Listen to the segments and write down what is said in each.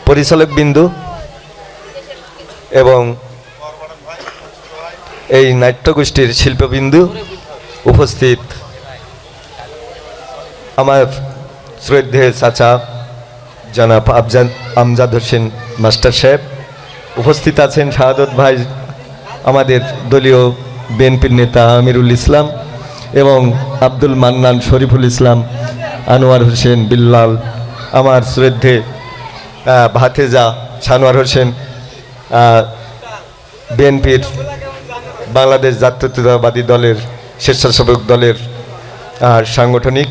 পরিচালক বিন্দু এবং এই নাট্যগোষ্ঠীর শিল্পবিন্দু উপস্থিত আমার শ্রদ্ধেয় চাচা জনাব আমজাদ হোসেন মাস্টার সাহেব, উপস্থিত আছেন শাহাদত ভাই, আমাদের দলীয় বিএনপির নেতা আমিরুল ইসলাম এবং আব্দুল মান্নান, শরীফুল ইসলাম, আনোয়ার হোসেন, বিল্লাল, আমার শ্রদ্ধে ভাতেজা সানোয়ার হোসেন, বিএনপির বাংলাদেশ জাতীয়তাবাদী দলের স্বেচ্ছাসেবক দলের সাংগঠনিক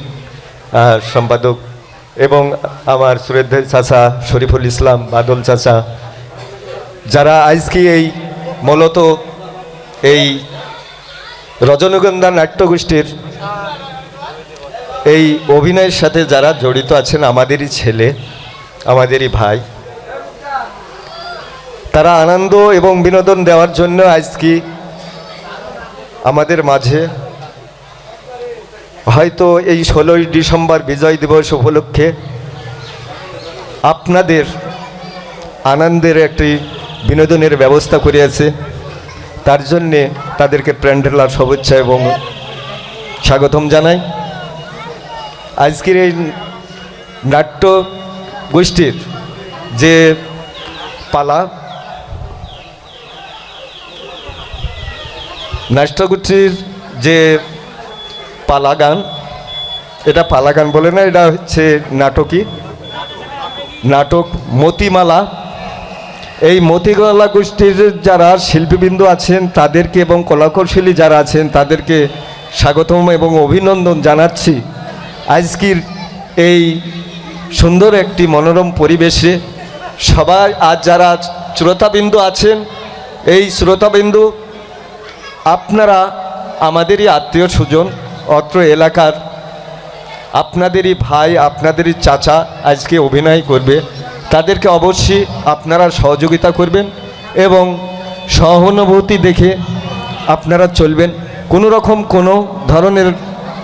সম্পাদক এবং আমার শ্রদ্ধেয় চাচা শরীফুল ইসলাম, বাদল চাচা, যারা আজকে এই মূলত এই রজনীগন্ধা নাট্যগোষ্ঠীর এই অভিনয়ের সাথে যারা জড়িত আছেন, আমাদেরই ছেলে, আমাদেরই ভাই, তারা আনন্দ এবং বিনোদন দেওয়ার জন্য আজকে আমাদের মাঝে হয়তো এই 16ই ডিসেম্বর বিজয় দিবস উপলক্ষে আপনাদের আনন্দের একটি বিনোদনের ব্যবস্থা করিয়াছে। তার জন্যে তাদেরকে প্রাণঢালা শুভেচ্ছা এবং স্বাগতম জানাই। আজকের এই নাট্য গোষ্ঠীর যে পালা, নাট্যগোষ্ঠীর যে পালা গান, এটা পালা গান বলে না, এটা হচ্ছে নাটক মতিমালা। এই মতিমালা গোষ্ঠীর যারা শিল্পীবৃন্দ আছেন তাদেরকে এবং কলাকৌশলী যারা আছেন তাদেরকে স্বাগতম এবং অভিনন্দন জানাচ্ছি। আজকের এই সুন্দর একটি মনোরম পরিবেশে সবাই আজ যারা শ্রোতাবিন্দু আছেন, এই শ্রোতাবিন্দু আপনারা আমাদেরই আত্মীয় স্বজন, অত্র এলাকার আপনাদেরই ভাই, আপনাদেরই চাচা আজকে অভিনয় করবে, তাদেরকে অবশ্যই আপনারা সহযোগিতা করবেন এবং সহানুভূতি দেখে আপনারা চলবেন। কোনো রকম কোনো ধরনের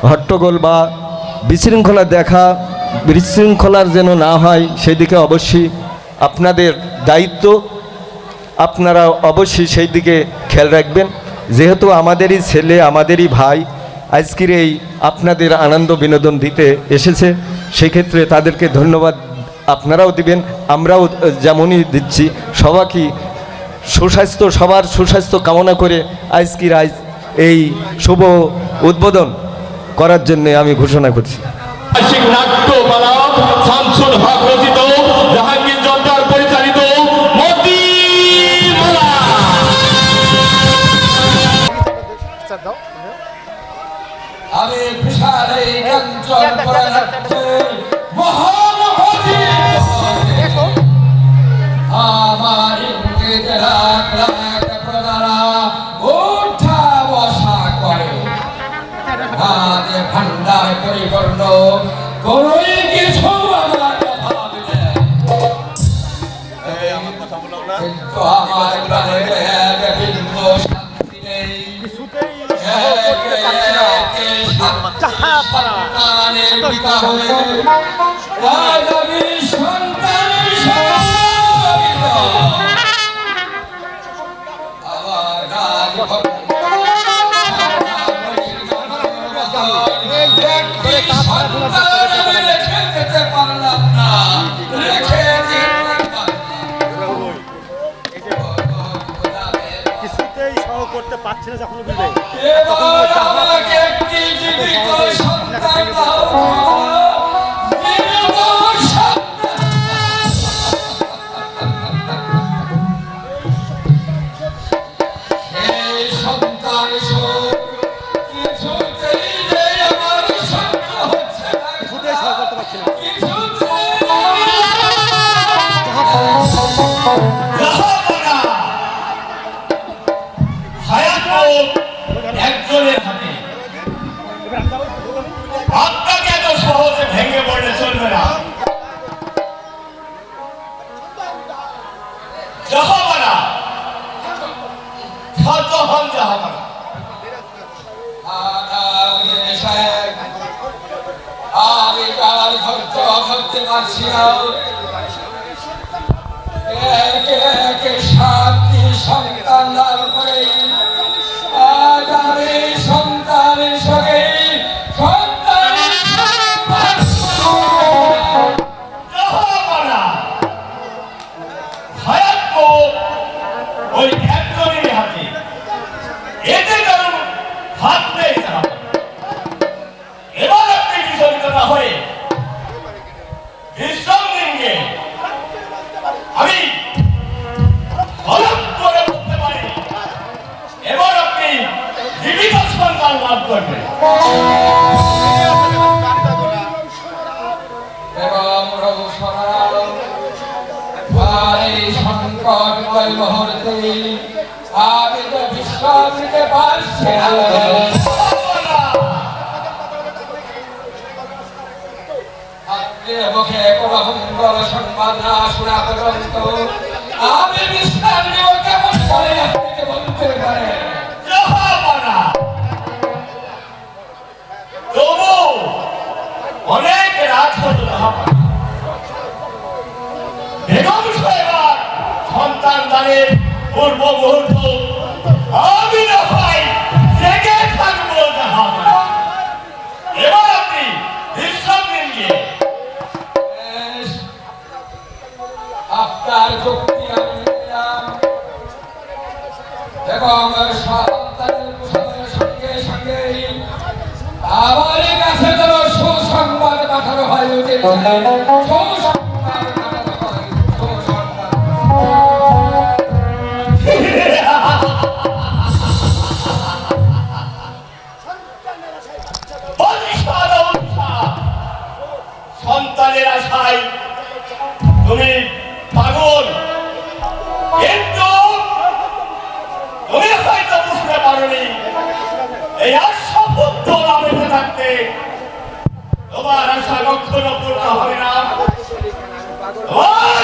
হট্টগোল বা বিশৃঙ্খলার যেন না হয়, সেদিকে অবশ্যই আপনাদের দায়িত্ব, আপনারা অবশ্যই সেই দিকে খেয়াল রাখবেন। যেহেতু আমাদেরই ছেলে, আমাদেরই ভাই আজকের এই আপনাদের আনন্দ বিনোদন দিতে এসেছে, সেক্ষেত্রে তাদেরকে ধন্যবাদ আপনারাও দিবেন, আমরাও যেমনই দিচ্ছি। সবাইকে সবার সুস্বাস্থ্য কামনা করে আজকের এই শুভ উদ্বোধন করার জন্য আমি ঘোষণা করছি। আমি বিশাল এই কাঞ্চন আমার উঠা বসা করে ভান্ডার পরিপূর্ণ কোনোই কিছু আমার কিন্তু আমার প্রাণে বিন্দু শান্তি নেই। সন্তানের পিতা হয়ে আজ আমি সন্তানের আমার রেখে যেতে পারলাম না, রেখে কিছুতেই সহ করতে পারছি না। যখন একজনের হাতে আপনাকে এত সহজে ভেঙে পড়লে চলবে না। জাহাবানা খাদ্যহান জাহাবানা আমি কাল ধৈর্য ধরতে পারছি না। একে একে সাতটি সন্তান লাভ করে আজ আমি সন্তানের সঙ্গে সন্তানের জাহাপানা হায়াতপুর ওই একজনের হাতে এতে কারণ হাত নেই জাহাপানা। এবার আপনি বিচলিত না হয়ে বিশ্রাম নিন গে। আমি হলফ করে বলতে পারি এবার আপনি জীবিত সন্তান লাভ করবেন। এবং রৌশনারাও আর এই সংকটময় মুহূর্তে আমি তো বিশ্বাস নিতে পারছি না। আত্মীয় মুখে কোনো মঙ্গল সংবাদ না শোনা পর্যন্ত আমি বিশ্বাস নিব কেমন করে আপনি বলতে পারেন? জাহাপানা তবু অনেক রাত হতো জাহাপানা। বেগম সাহেবার সন্তান দানের পূর্ব মুহূর্ত আমি না ভাই জেগে থাকবো জাহাপানা। এবার আপনি বিশ্রাম নিন গিয়ে। বেশ, আপনার যুক্তি আমি নিলাম এবং সন্তানের কুশলের সঙ্গে সঙ্গে আমার কাছে যেন সুসংবাদ পাঠানো হয় উচিত সুসংবাদ পাঠানো হয় সুসংবাদ। সন্তানের আশায় তুমি পাগল, কিন্তু তুমি হয়তো বুঝতে পারোনি এই আশাপুত্র নামে থাকতে তোমার আশা কখনো পূর্ণ হবে না। তোমার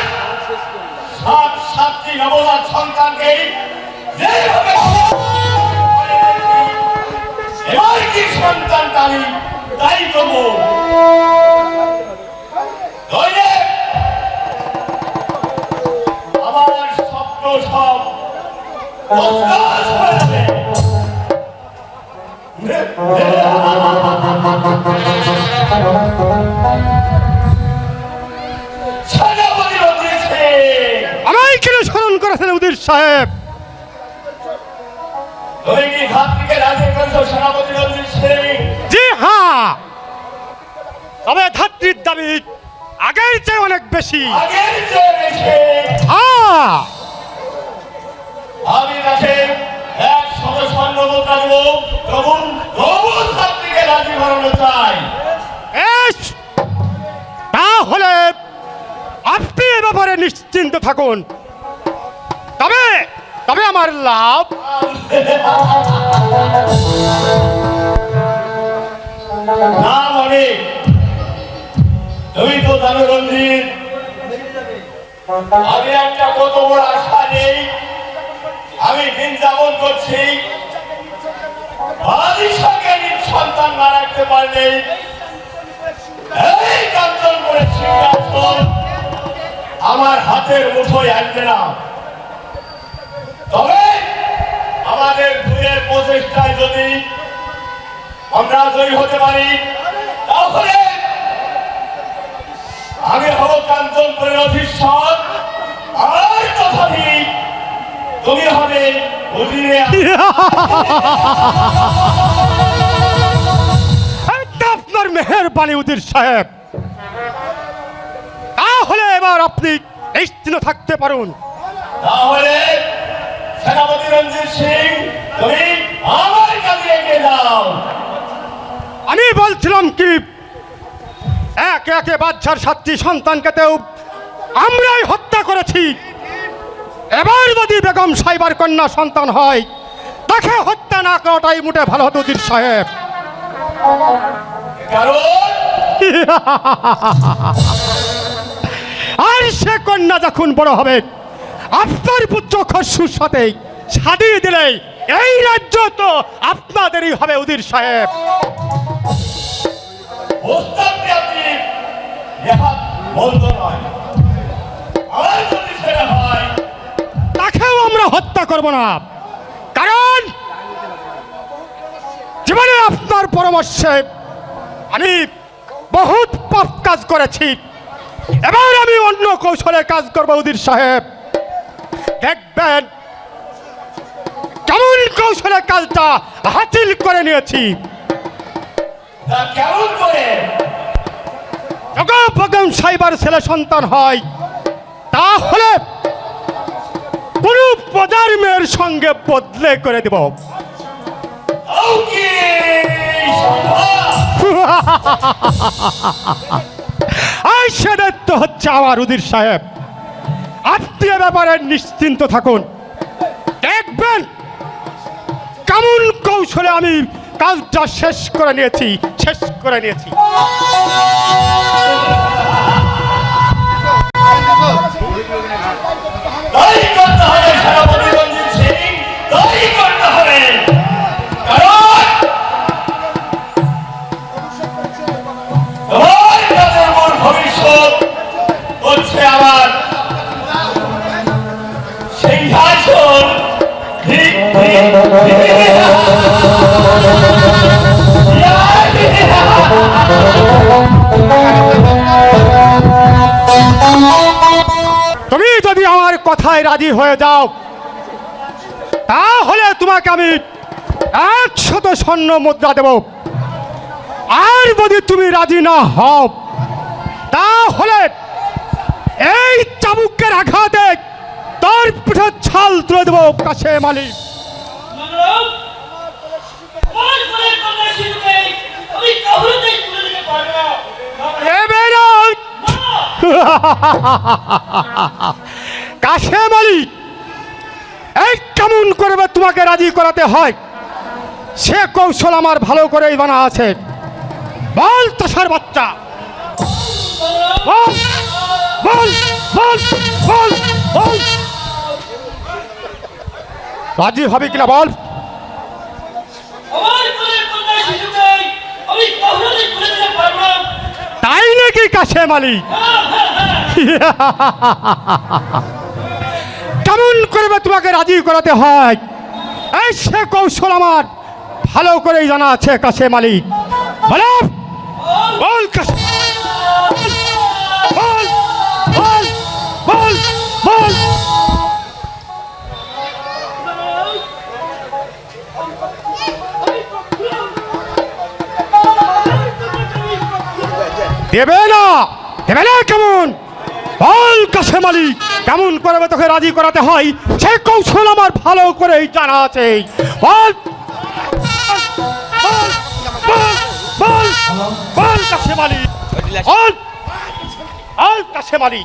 সাতটি নবজাত সন্তানকে যেভাবে এবার কি সন্তানটা আমি তাই করবো। নইলে আমার স্বপ্ন সব তছনছ হয়ে যাবে। সেনাপতি বলছে আমায় কেন স্মরণ করেছেন উদির সাহেব? তুমি কি ঘাট থেকে রাজের করেছো সেনাপতি রঞ্জিত সিং? জি হ্যাঁ, তবে ধাত্রীর দাবি আগের চেয়ে অনেক বেশি। আগের চেয়ে বেশি। হ্যাঁ, আমি তাকে এক স্বর্ণ মুদ্রা দেব, তবু ঘাট থেকে রাজি করানো চাই। বেশ, তাহলে আপনি এ ব্যাপারে নিশ্চিন্ত থাকুন। তবে তবে আমার লাভ না মানে তুমি তো জানো রঞ্জিত, আমি একটা কত বড় আশা নেই। আমি দিন যাপন করছি, বাদিশাকে নিজ সন্তান না রাখতে পারলে এই কাঞ্চন করে সিংহাসন আমার হাতের মুঠোয় আসবে না। তবে আমাদের দুয়ের প্রচেষ্টায় যদি আমরা জয়ী হতে পারি, তাহলে আমি হব কাঞ্চনপুরের অধীশ্বর, আর তথাপি তুমি হবে উজিরে। এটা আপনার মেহেরবানি উদির সাহেব। তাহলে এবার আপনি নিশ্চিন্ত থাকতে পারুন। তাহলে সেনাপতি রঞ্জিত সিং, তুমি আমার কাছে এগিয়ে যাও। আমি বলছিলাম কি, একে একে বাচ্চার 7টি সন্তানকেতেও আমরাই হত্যা করেছি। এবার যদি বেগম সাহেবার কন্যা সন্তান হয়, তাকে হত্যা না করাটাই মোটে ভালো হতো উদির সাহেব। কারণ আর সে কন্যা যখন বড় হবে, আপনার পুত্র খসরুর সাথে সাদিয়ে দিলে এই রাজ্য তো আপনাদেরই হবে উদির সাহেব। ওস্তাদকে আপনি নেহাত মন্দ নয়। আমার যদি ছেলে হয় আমরা হত্যা করব না, কারণ জীবনে আপনার পরামর্শে আমি বহুত পাপ কাজ করেছি। এবার আমি অন্য কৌশলে কাজ করব উজির সাহেব। দেখবেন কেমন কৌশলে কাজটা হাসিল করে নিয়েছি। তা কেমন করে? বেগম সাহেবের ছেলে সন্তান হয়, তাহলে কোন প্রজার মেয়ের সঙ্গে বদলে করে দেব। ও কি সম্ভব? আর সে দায়িত্ব হচ্ছে আমার উজির সাহেব। আপনি এ ব্যাপারে নিশ্চিন্ত থাকুন, দেখবেন কেমন কৌশলে আমি কাজটা শেষ করে নিয়েছি। তাই করতে হবে সেনাপতি রঞ্জিত সিং, তাই করতে হবে। কারণ তোমার কাজের মূল ভবিষ্যৎ হচ্ছে আমার সিংহাসন। ঠিক ঠিক তুমি যদি আমার কথায় রাজি হয়ে যাও, তাহলে তোমাকে আমি 100 স্বর্ণ মুদ্রা দেব। আর যদি তুমি রাজি না হও, তাহলে এই চাবুকের আঘাতে তোর পিঠে ছাল তুলে দেবো কাশেম আলী। কাশেম আলী, এই কেমন করবে তোমাকে রাজি করাতে হয় সে কৌশল আমার ভালো করেই জানা আছে। বল তাসার বাচ্চা, বল বল বল বল বল, রাজি হবে কিনা বল। তাই নাকি কাশেম আলী? কেমন করবে তোমাকে রাজি করাতে হয় এই সে কৌশল আমার ভালো করেই জানা আছে কাশেম আলী। বলো, বল কাশেম, বল বল বল বল। দেবে না, দেবে না কেমন? বল কাশেম আলী, কেমন করবে তোকে রাজি করাতে হয় সে কৌশল আমার ভালো করেই জানা আছে। বল বল বল বল বল কাশেম আলী, বল বল কাশেম আলী।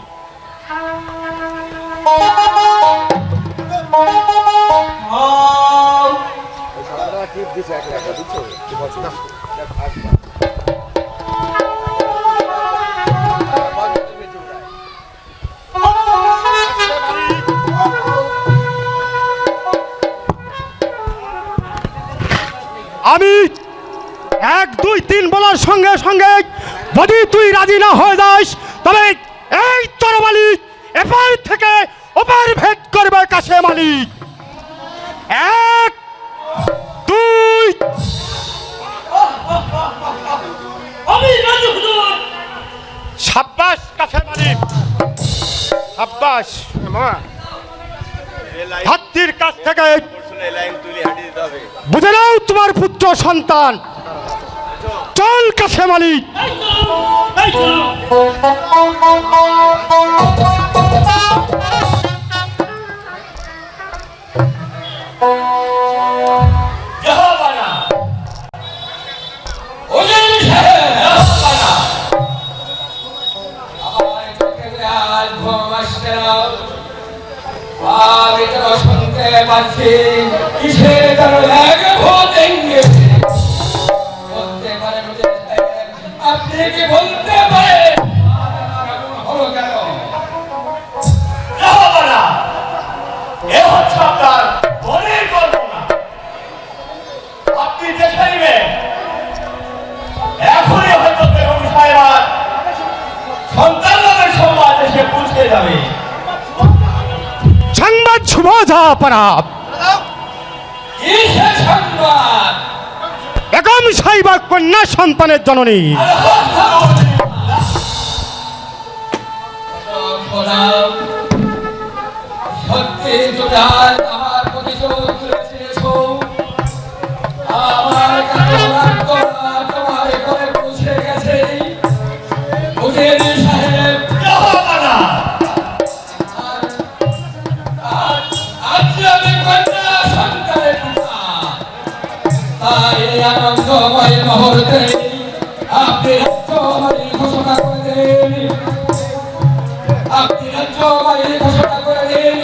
আমি 1 2 3 বলার সঙ্গে সঙ্গে যদি তুই রাজি না হয়ে যাস, তবে এই তরবারি এপার থেকে ওপার ভেদ করবে কাশেম আলী। 1 2। আমি রাজি হুজুর। সাব্বাস কাশেম আলী, সাব্বাস। হাতির কাছ থেকে বুঝে নাও তোমার পুত্র সন্তান। চল কাশেম আলী। জাহাপানা, উজির সাহেব, জাহাপানা। আমার চোখে আজ ঘুম আসছে না। আমি তো শুনতে পাচ্ছি কিসের কারণে এক ভূত ইঙ্গিত। বলতে পারেন উজির সাহেব, আপনি কি বলতে পারেন হলো কেন? জাহাপানা, এ হচ্ছে আপনার মনের কল্পনা। আপনি দেখে নেবেন এখনই হয়তো বেগম সাহেবার সন্তানদের সমাজ এসে পৌঁছে যাবে। সংবাদ শুভ জাহাপনা, কিসের সংবাদ? বেগম সাহিবা কন্যা সন্তানের জননী। খোদা, সত্যি তোমরা আমার প্রতিশোধ তুলেছিলেছো। আমার কাতরা তোমার ঘরে পৌঁছে গেছে। মুজিব সাহেব, আজ আমি কন্যা সন্তানের পিতা। তাই এই আনন্দময় মুহূর্তে আপনি রাজ্যবাড়ি ঘোষণা করে দিন। আপনি রাজ্যবাড়ি ঘোষণা করে দিন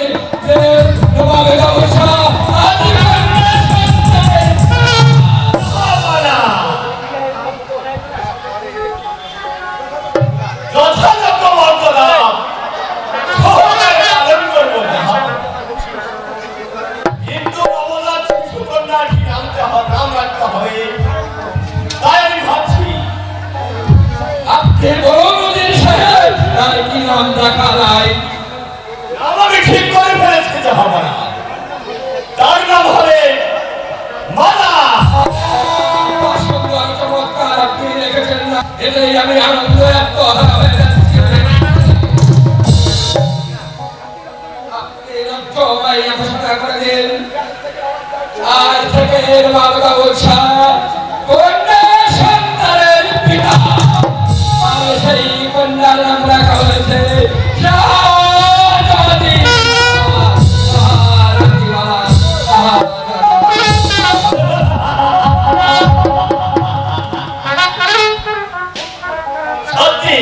যে নবাব গৌর শাহ আজ কন্যা সন্তানের যথাযথ মর্যাদা সহকারে পালন করবো না। কিন্তু নবজাত শিশু কন্যাটি নাম রাখতে হবে। তাই আমি ভাবছি আপনি বলুন মুজিব সাহেব, তার কি নাম রাখা যায়? নাম আমি ঠিক করে ফেলেছি যে হবে না। তার নাম হবে মালা। সুন্দর চমৎকার আপনি রেখেছেন না, এটাই আমি আনন্দ আত্মহারা হয়ে যাচ্ছি। আপনি রাজ্যবাড়ি ঘোষণা করে দিন আজ থেকে নবাব গৌর শাহ কন্যা সন্তানের পিতা। আর সেই কন্যার নাম রাখা হয়েছে শাহজাদি। সত্যি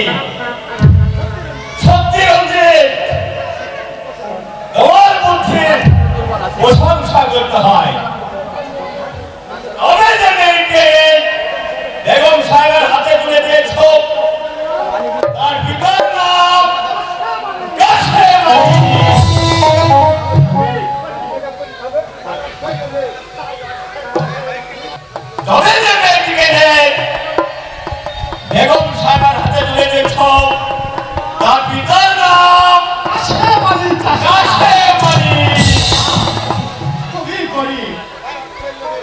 সত্যি রঞ্জিত, তোমার বুদ্ধির প্রশংসা করতে হয়। তবে যে মেয়েকে বেগম সাহেবের হাতে তুলে দিয়েছ, তার পিতার নাম কাশেম আলী। তবে যে মেয়েটিকে বেগম সাহেবের হাতে তুলে দিয়েছ, তার পিতার নাম কাশেম আলী। কাশেম আলী। খুবই গরিব,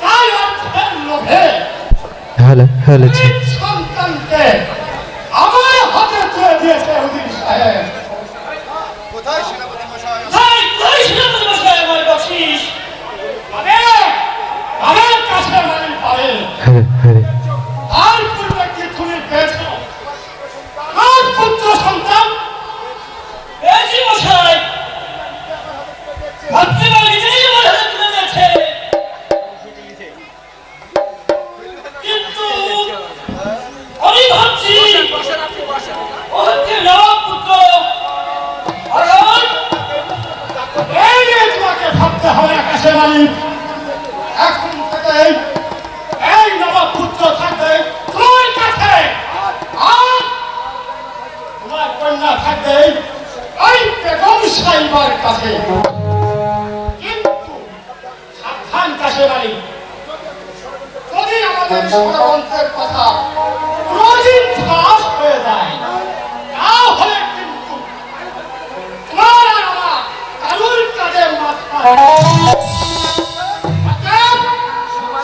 তাই অর্থের লোভে সন্তানকে আমার হাতে তুলে দিয়েছে হুজুর সাহেব। কোথায় সেনাপতি মশাই? সেনাপতি মশাই আমার বকশিশ আমার কাছে মালিক পাবে। আর পূর্বে কি তুমি পেয়েছ? আর পুত্র সন্তান পেয়েছি মশাই। ভাবতে নিজেই আমার হাতে তুলে দিয়েছে। কিন্তু আমি ভাবছি ও হচ্ছে নবাব পুত্র। আর এই নিয়ে তোমাকে ভাবতে হবে কাশেম আলী। এখন থেকে এই নবাব পুত্র থাকবে তোমার কাছে, আর তোমার কন্যা থাকবে এই বেগম সাহিবার কাছে। কিন্তু সাবধান কাশেম আলী, যদি আমাদের ষড়যন্ত্রের কথা কোনদিন ফাঁস হয়ে যায়, তাহলে কিন্তু তোমার আর আমার কারুর কাজে মাথা।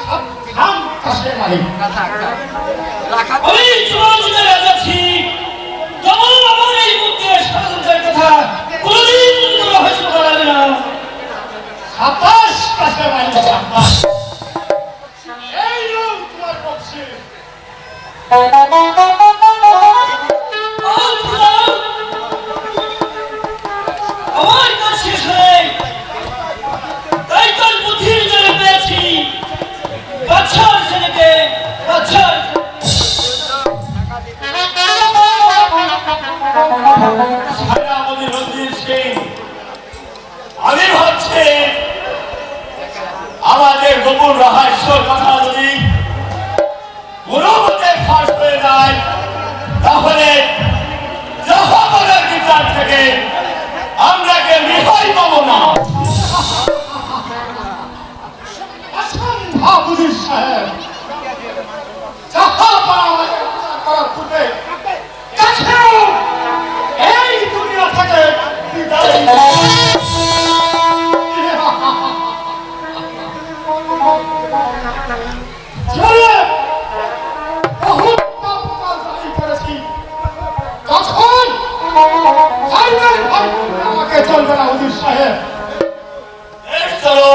সাবধান কাশেম আলী। আমি চূড়ান্ত যাচ্ছি, যেমন আমার এই মুখে ষড়যন্ত্রের কথা কোনদিন রহস্য করাবে না। সাবাস কাশেম আলী, সাবাস। এই লোক তোমার বকশিশ। আমার কাজ শেষ হয়ে তাই তোর বুদ্ধির জন্য পেয়েছি বাচ্চার ছেলেকে। বাচ্চার সেনাপতি রঞ্জিত সিং, আমি ভাবছি আমাদের গোপন রহস্য কথা যদি কোনো মতে ফাঁস হয়ে যায়, তাহলে জাহাপনার বিচার থেকে আমরা কে রেহাই পাবো না। অসম্ভব হুজুর সাহেব, জাহাপনা আমাদের বিচার করার পূর্বে কাছেও এই দুনিয়া থেকে বিদায়। ছেলে বহুত পাপ কাজ করেছি, তখন ভাইদের ভাই আমাকে চলবে না হুজুর সাহেব। চলো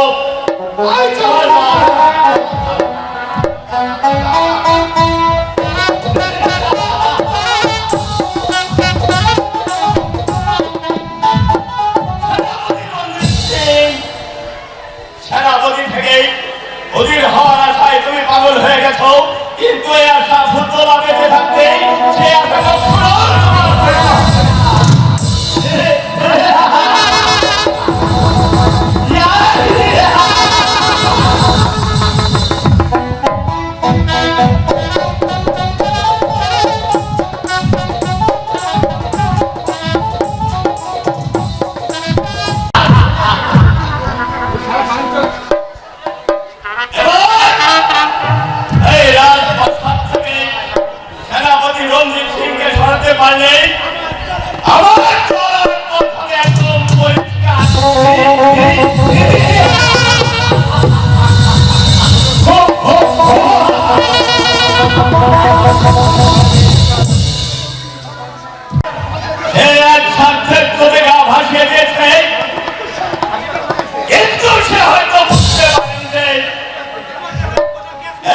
ভাই চলো সেনাপতি থেকে অধীর হওয়ার আশায় তুমি পাগল হয়ে গেছো, কিন্তু এই আশা ফুটবল বেঁচে থাকতে সে আশাটা পূরণ হবে না। এই রাজপ্রাসাদ থেকে সেনাপতি রঞ্জিত সিংকে সরাতে পারলে আমার চলার পথ হবে একদম পরিষ্কার। সে এক স্বার্থের তোদের গা ভাসিয়ে দিয়েছে, কিন্তু সে হয়তো বুঝতে পারেন যে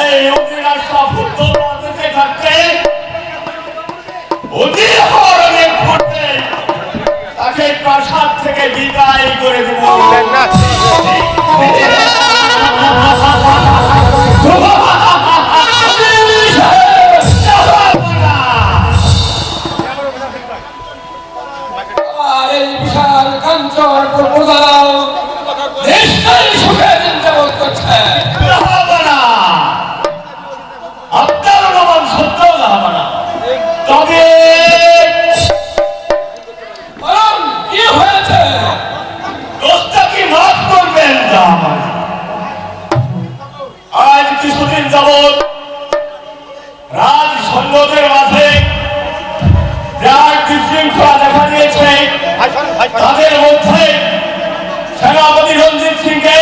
এই অধীর আশা ফুটবল বেঁচে থাকতে অধীর হওয়ার অনেক ফুটবে তাকে প্রাসাদ থেকে বিদায় করে দেব। আর এই বিশাল কাঞ্চন প্রপোজাল নিশ্চয়ই সুখে দিন যাবত করছে। আপনার অনুমান সত্য না, তবে বলুন, কি হয়েছে? দোষটা কি মাফ করবেন না? আজ কিছুদিন যাবৎ রাজ সৈন্যদের মাঝে যার বিশৃঙ্খলা দেখা দিয়েছে, তাদের মধ্যে সেনাপতি রঞ্জিত সিংকে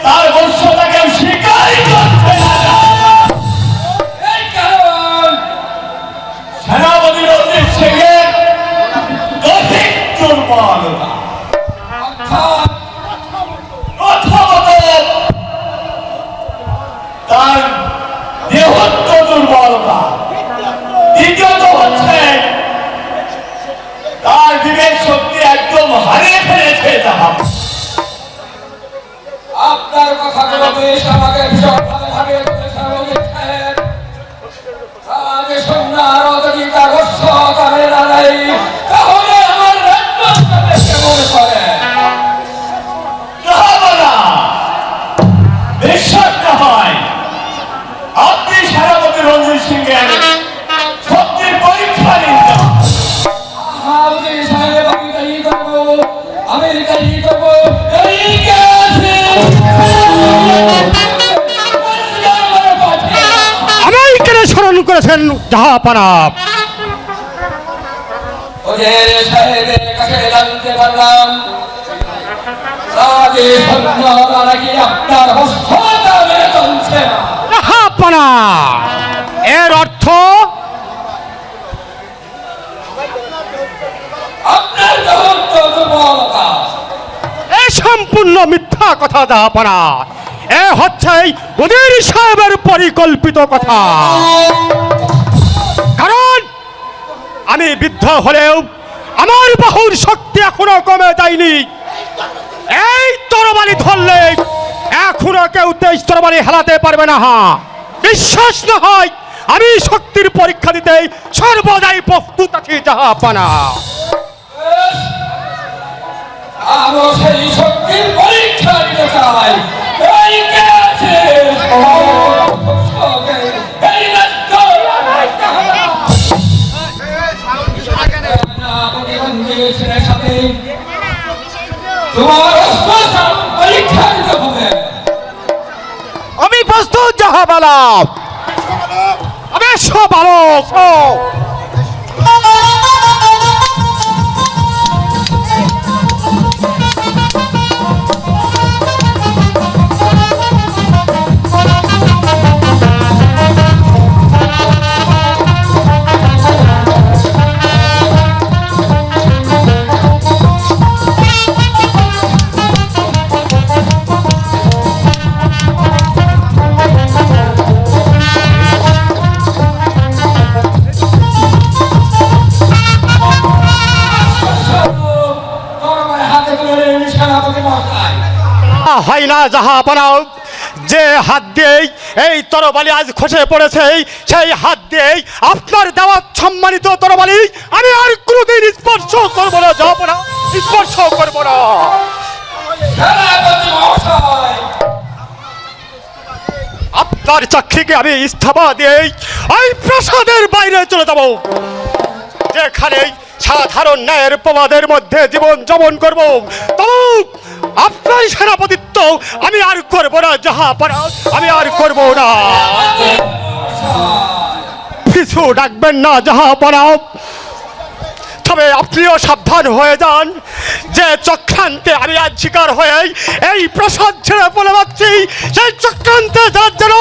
তার বর্ষতাকে স্বীকারই করছে না। এই কারণ সেনাপতি রঞ্জিত সিংয়ের গতিক দুর্বলতা, অর্থাৎ প্রথমত তার দেহত্ব দুর্বলতা, দ্বিতীয়ত হচ্ছে তার বিবেক শক্তি একদম হারিয়ে ফেলেছে। তাহা আপনার কথাগুলো বেশ আমাকে ভীষণভাবে ভাবিয়ে তুলেছে রঞ্জিত সাহেব। আমি সন্ন্যার যদি তার অশ্বতা মেনে নেই, তাহলে আমার রাজ্য কেমন করে? বিশ্বাস না হয় আপনি সেনাপতি রঞ্জিত সিংয়ের শক্তির পরীক্ষা নিন। হাউজি সাহেব, আমি তাই করবো, আমি তাই করবো, এই কাছে আমাকে স্মরণ করেছেন জাহাপানা। ওদের সাহেবের কাছে জানতে পারলাম রাজে সন্ন্যারা নাকি আপনার অশ্বতা মেনে চলছে না। জাহাপানা, এর অর্থ আপনার যথেষ্ট দুর্বলতা। এ সম্পূর্ণ মিথ্যা কথা জাহাপানা। এ হচ্ছে উজির সাহেবের পরিকল্পিত কথা। কারণ আমি বৃদ্ধ হলেও আমার বাহুর শক্তি এখনো কমে যায়নি। এই তরবারি ধরলে এখনো কেউ তেজ তরবারি হেলাতে পারবে না। বিশ্বাস না হয় আমি শক্তির পরীক্ষা দিতে সর্বদাই প্রস্তুত আছি জাহাপানা। আরো সেই শক্তির পরীক্ষা দিতে চাই। এই কাছে এই রাষ্ট্র প্রতিবন্ধীদের সাথে তোমার অস্ত্র পরীক্ষা দিতে হবে। আমি প্রস্তুত জাহাপানা। আমি সব বালক জাহাপনা, যে হাত দিয়েই এই তরবারি আজ খসে পড়েছে, সেই হাত দিয়েই আপনার দেওয়া সম্মানিত তরবারি আমি আর কোনোদিন স্পর্শ করবো না জাহাপনা, স্পর্শ করবো না। সেনাপতি মহাশয়, আপনার চাকরিকে আমি ইস্তফা দিয়েই ওই প্রাসাদের বাইরে চলে যাব, যেখানে সাধারণ ন্যায়ের প্রবাদের মধ্যে জীবন যাপন করব। তবু আপনার সেনাপতিত্ব আমি আর করবো না জাহাপনা, আমি আর করবো না। কিছু ডাকবেন না জাহাপনা, তবে আপনিও সাবধান হয়ে যান যে চক্রান্তে আমি আজ শিকার হয়ে এই প্রসাদ ছেড়ে বলে পাচ্ছি, সেই চক্রান্তে যার যেন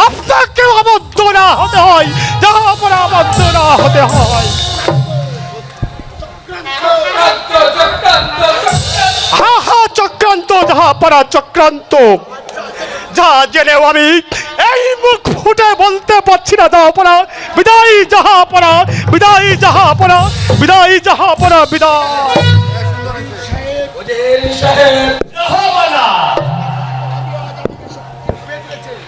আপনাকে আবদ্ধ না হতে হয় জাহাপনা, আবদ্ধ না হতে হয়। চক্রান্ত চক্রান্ত চক্রান্ত, হা হা, চক্রান্ত জাহাপনা, চক্রান্ত। যা জেনেও আমি এই মুখ ফুটে বলতে পারছি না জাহাপনা। বিদায় জাহাপনা, বিদায় জাহাপনা, বিদায় জাহাপনা, বিদায়। উজির সাহেব, জাহাপনা,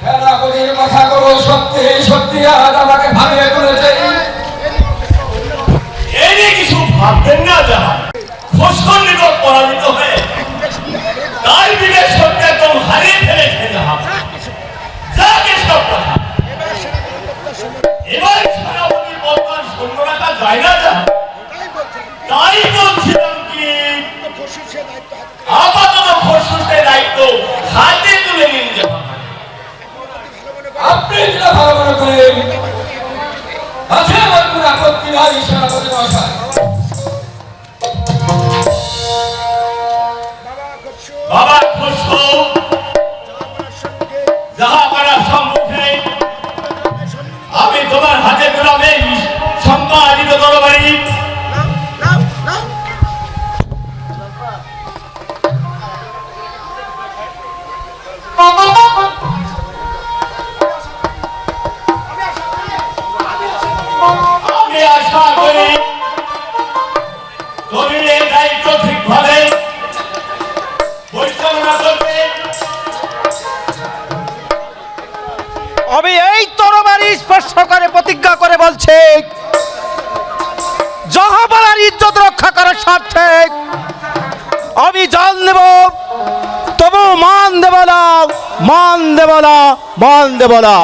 সেনাপতির কথাগুলো সত্যি সত্যি আজ আমাকে ভাবিয়ে তুলেছে। এই নিয়ে কিছু ভাববেন না জাহান, খোসর নিকট পরাজিত হয়ে তাই বিবেক শক্তি একদম হারিয়ে ফেলেছে জাহান। যাকে সব কথা এবার সেনাপতির বর্তমান সৈন্য রাখা যায় না জাহান, তাই বলছিলাম কি আপাতত খসরুসের দায়িত্ব হাতে তুলে নিন জাহান। আপনি যেটা ভালো মনে করেন, আছে আমার কোনো আপত্তি নাই সেনাপতি মহাশয়। বাবা খসরু, জাহাপনার সম্মুখে আমি তোমার হাতে দিলাম এই সম্মানিত তরবারি। আমি আশা করি তুমি এই দায়িত্ব ঠিকভাবে পরিচালনা করবে। আমি এই তরবারি স্পর্শ করে প্রতিজ্ঞা করে বলছি, জাহাপনার ইজ্জত রক্ষা করার স্বার্থে আমি জান দেব, তবু মান দেব না, মান দেব না, মান দেব না।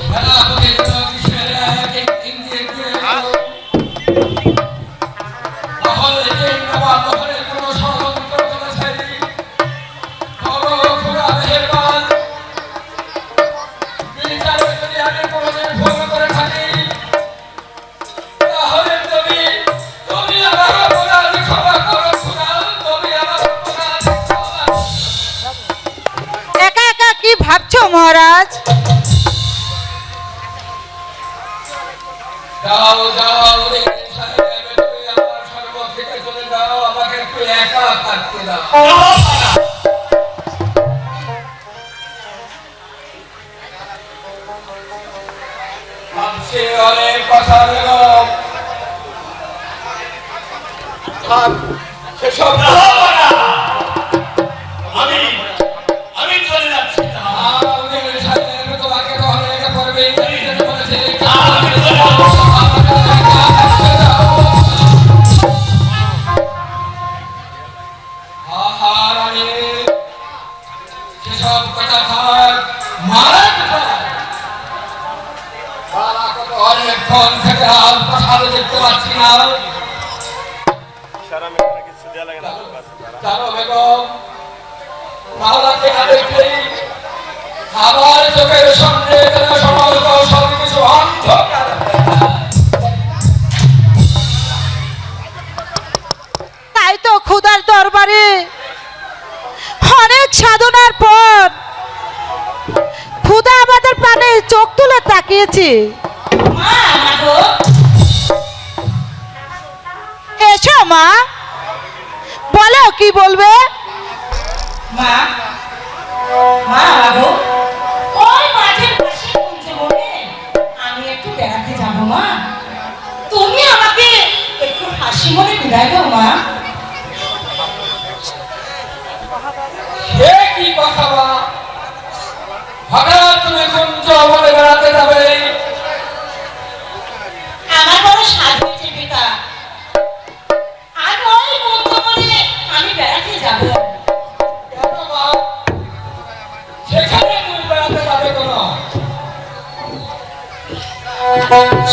সেনাপতি যেন কিসের এক ইঙ্গিত দিয়ে গেল। তাহলে এই নবাব মহলে কোনো ষড়যন্ত্র চলেছে। তবে খোদা মেহেরবান, বিচারে যদি আমি কোনোদিন ভুল করে থাকি, তাহলে তুমি আমার অপরাধ ক্ষমা করো খোদা, তুমি আমার অপরাধ ক্ষমা করো। একা একা কি ভাবছো মহারাজ? যাও যাও উজির সাহেব, তুমি আমার সর্ব থেকে চলে যাও, আমাকে একটু একা থাকতে দাও। জাহাপনা, ভাবছি অনেক কথা দেব, আর সেসব জাহাপনা, আমি আমি চলে যাচ্ছি জাহান। উজির সাহেব, তোমাকে তো অনেক পর্বে যেতে বলেছে। আমি চলে যাবো। আহারানি, সেসব কথা থাক, মারা কথা। মারা কথা অনেকক্ষণ থেকে আর প্রসাদ দেখতে পাচ্ছি না। জানো বেগম, মাওলাকে না দেখলেই আমার চোখের সামনে যেন সমস্ত সবকিছু অন্ধকার হয়ে যায়। তাই তো ক্ষুধার দরবারে অনেক সাধনার পর ক্ষুধা আমাদের প্রাণে চোখ তুলে তাকিয়েছি। এসো মা, বলো কি বলবে। মা মা গো, ওই মাঠের পাশে কুঞ্জে বনে আমি একটু বেড়াতে যাবো মা, তুমি আমাকে একটু হাসি মনে বিদায় দাও মা।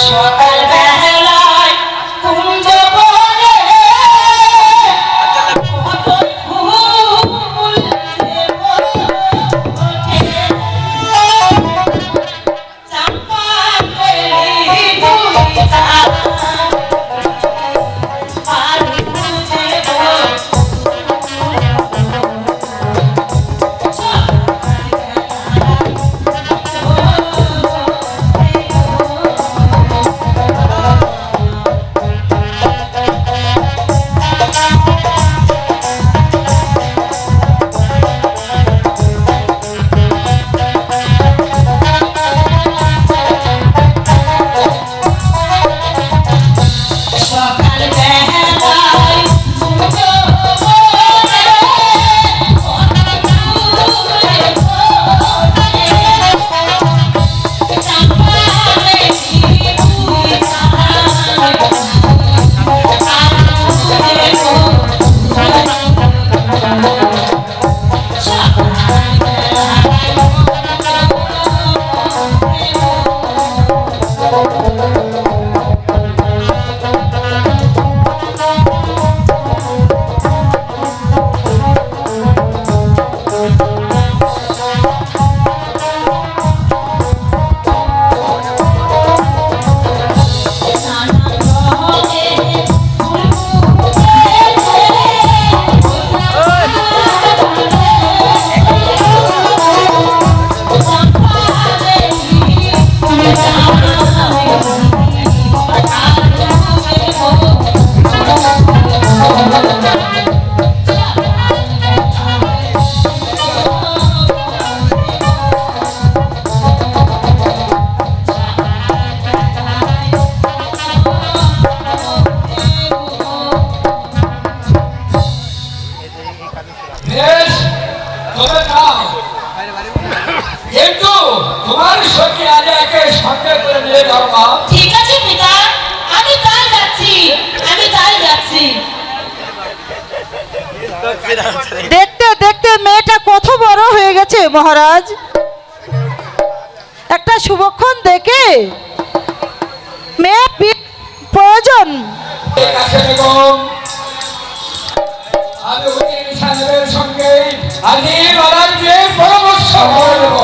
সকাল বেলায় কুঞ্জ বনে কত ফুল ওঠে চাম্পা বেলি দুই আর খুঁজে সকাল বেলায় কুঞ্জ বনে কত ফুল চাম্পা বেলি দুই বেশ তবে যাও, কিন্তু তোমার সখী আজ একে সঙ্গে করে নিয়ে যাও মা। ঠিক আছে পিতা, আমি তাই যাচ্ছি। দেখতে দেখতে মেয়েটা কত বড় হয়ে গেছে মহারাজ। একটা শুভক্ষণ দেখে মেয়ে প্রয়োজন। ঠিক আছে বেগম, আমি উকিল সাহেবের সঙ্গে আজই বারার গিয়ে পরামর্শ করে নেব।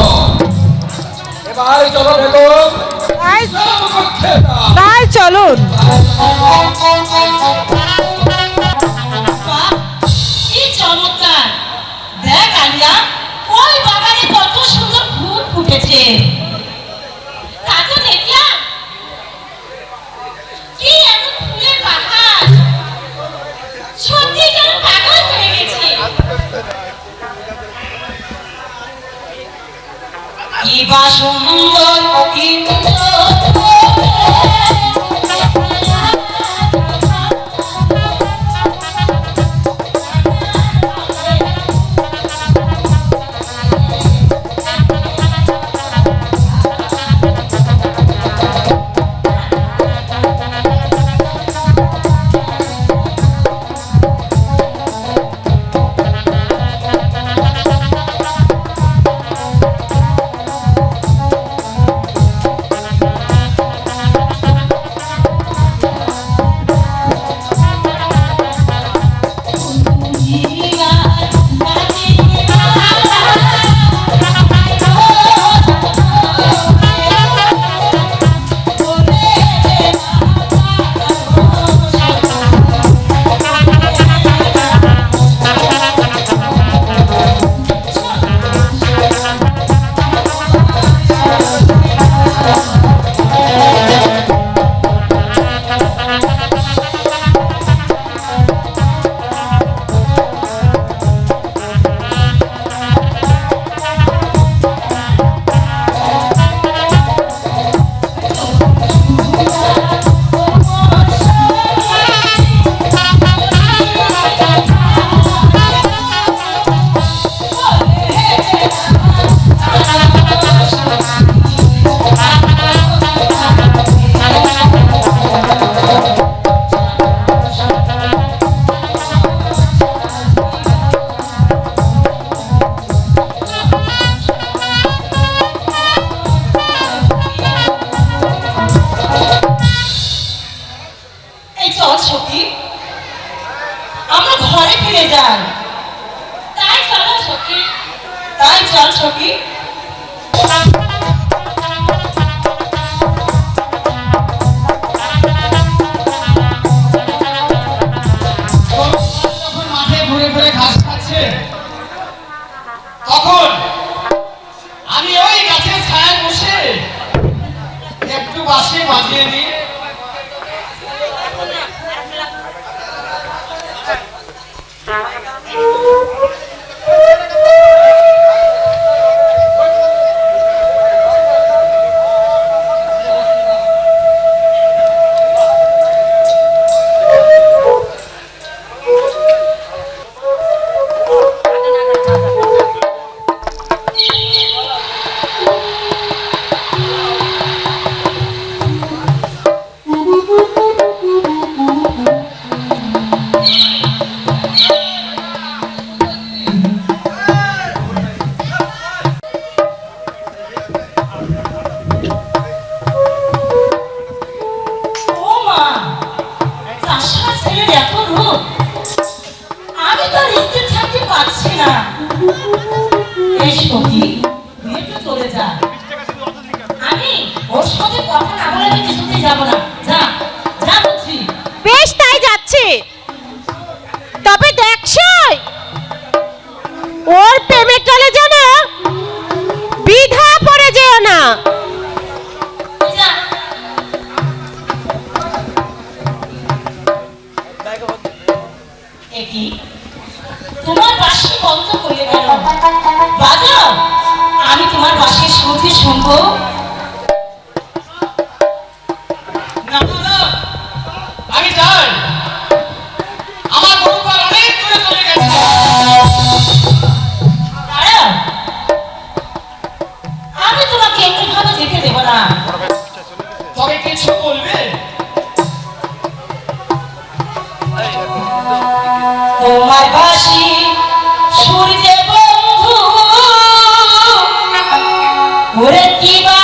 এবার চলো বেগম, সব করতে দাও। তাই চলুন। বাহ, কি চমৎকার! দেখ আলিয়া, ওই বাগানে কত সুন্দর ফুল ফুটেছে। তা তো দেখলাম, কি এত ফুলের বাহার! সত্যি যেন পাগল হয়ে গেছি। কি বা সুন্দর, কি তাই চল সখী। যখন মাঠে ঘুরে ঘুরে ঘাস খাচ্ছে তখন আমি ওই গাছের ছায়ায় বসে একটু বাঁশি বাজিয়ে দিই। ও মা, চাষার ছেলের এত রূপ, আমি তো আর স্থির থাকতে পারছি না। এই সখী, তুই একটু চলে যা। আমি ওর সাথে কথা না বলে আমি কিছুতেই যাবো না। যা, যা বলছি। বেশ, তাই যাচ্ছে। তবে দেখছই ওর প্রেমের টলে যেন বিধা পড়ে যেও না। যা। এ কি? তোমার বাঁশি বন্ধ করে গেল। বাজাও, আমি তোমার বাঁশির সুরটি শুনবো। না না না, আমি যাই। আমার গরুপাল অনেক দূরে চলে গেছে। দাঁড়াও, আমি তোমাকে এমনিভাবে যেতে দেব না। তবে কিছু বলবে? তোমার বাঁশি সুর যে বন্ধু, ওরে কি বা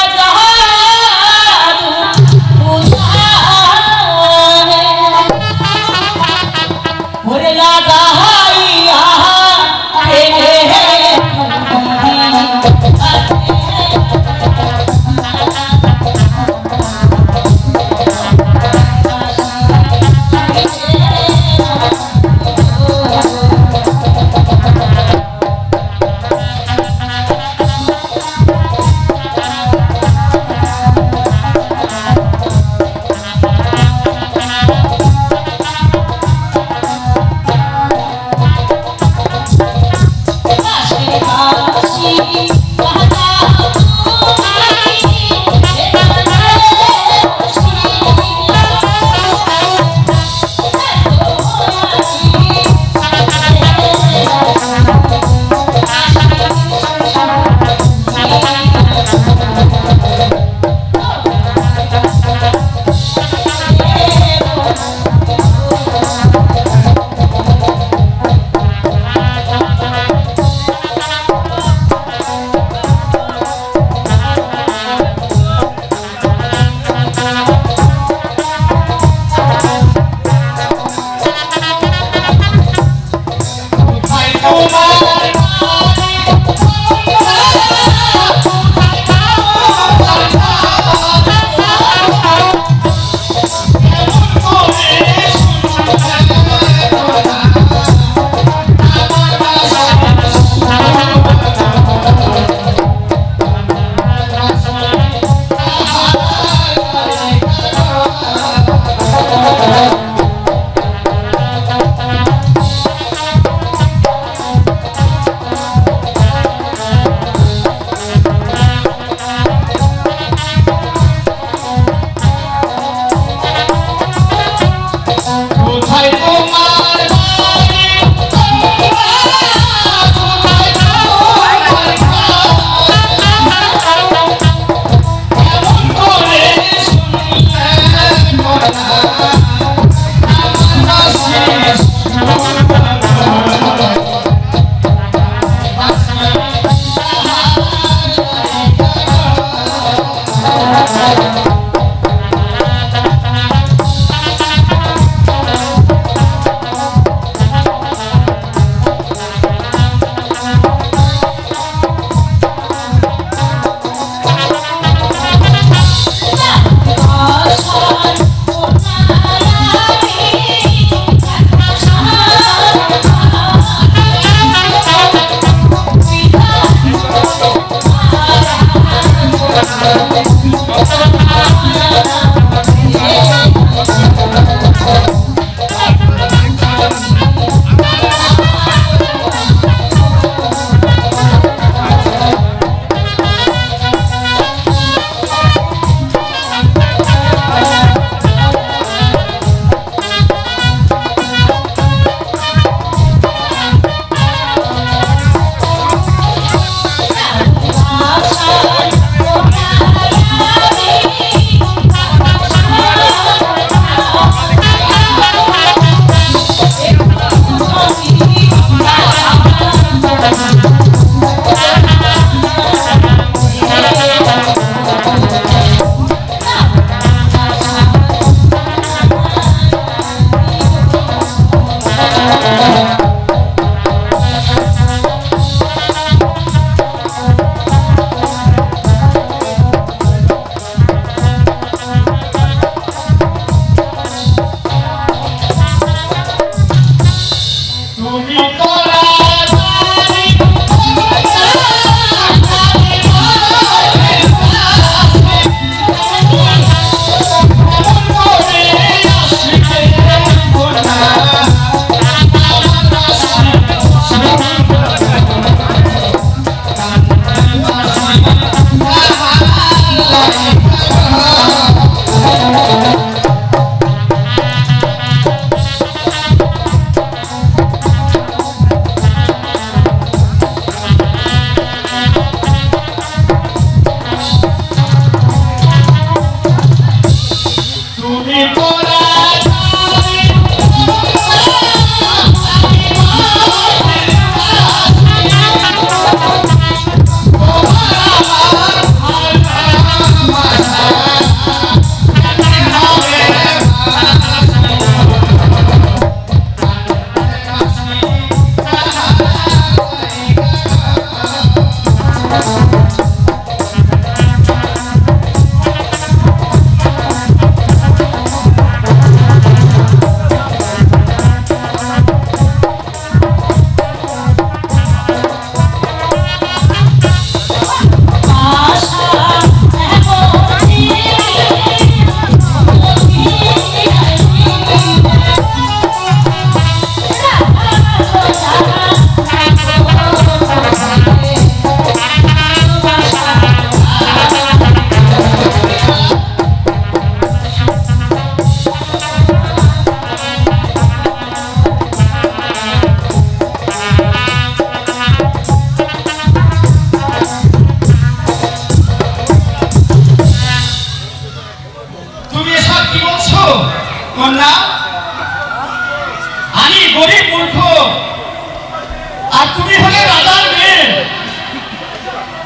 তুমি হলে রাজার মেয়ে,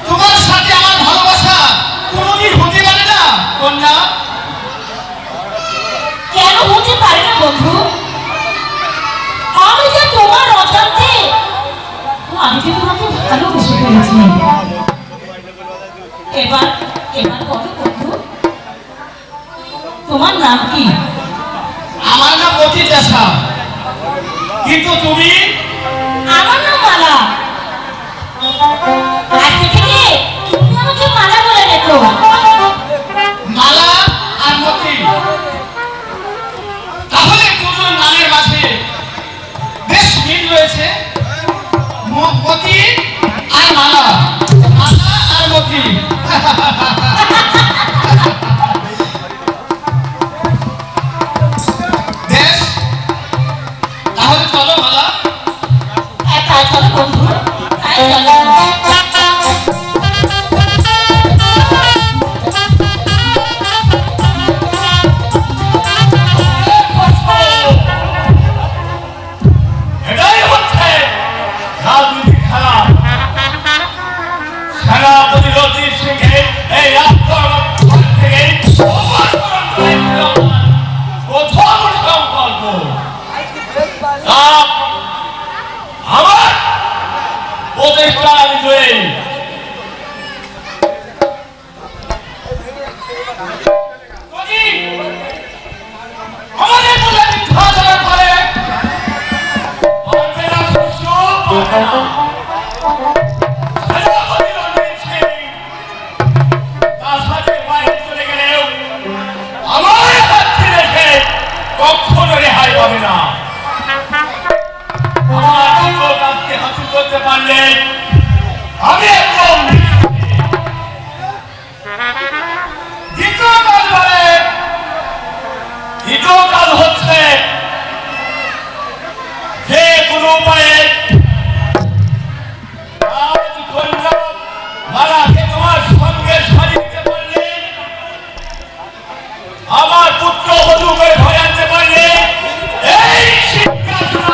তোমার সাথে আমার ভালোবাসা কোনোদিন হতে পারে না কন্যা। কেন হতে পারে না বন্ধু? আমি যে তোমার অজান্তে আমি যে তোমাকে ভালোবেসে ফেলেছি। এবার এবার বলো বন্ধু, তোমার নাম কি? আমার নাম অতিথ্যা, কিন্তু তুমি? আমার নাম মালা। আজকে থেকে তুমি আমাকে মালা বলে রেখো। মালা আর মতি, তাহলে দুজন নামের মাঝে বেশ মিল রয়েছে। মতি আর মালা, মালা আর মতি। বেশ, তাহলে চলো মালা। তাই চলো বন্ধু, তাই চলো। এটাই হচ্ছে রাজনীতি খেলা। সেনাপতি রঞ্জিত সিংকে এই আক্রমণ থেকে অপসারণ করেছিল প্রথম সংকল্প। আমার প্রচেষ্টা আমি জয়ী। আমাদের মধ্যে মিথ্যাচারের ফলে পারবে না শস্য, পারবে না। সেনাপতি রঞ্জিত সিং তার সাথে বাইরে চলে গেলেও আমার হাতটি রেখে কখনো রেহাই পাবে না। আমার দ্বিতীয় কাজকে হাসিল করতে পারলে আমি একদম দ্বিতীয় কাজ বলে, দ্বিতীয় কাজ হচ্ছে যে কোনো উপায়ে রাজকন্যা মালাকে তোমার সঙ্গে সাজিয়ে দিতে পারলে, আমার পুত্র বধূ করে ঘরে আনতে পারলে এই সিংহাসন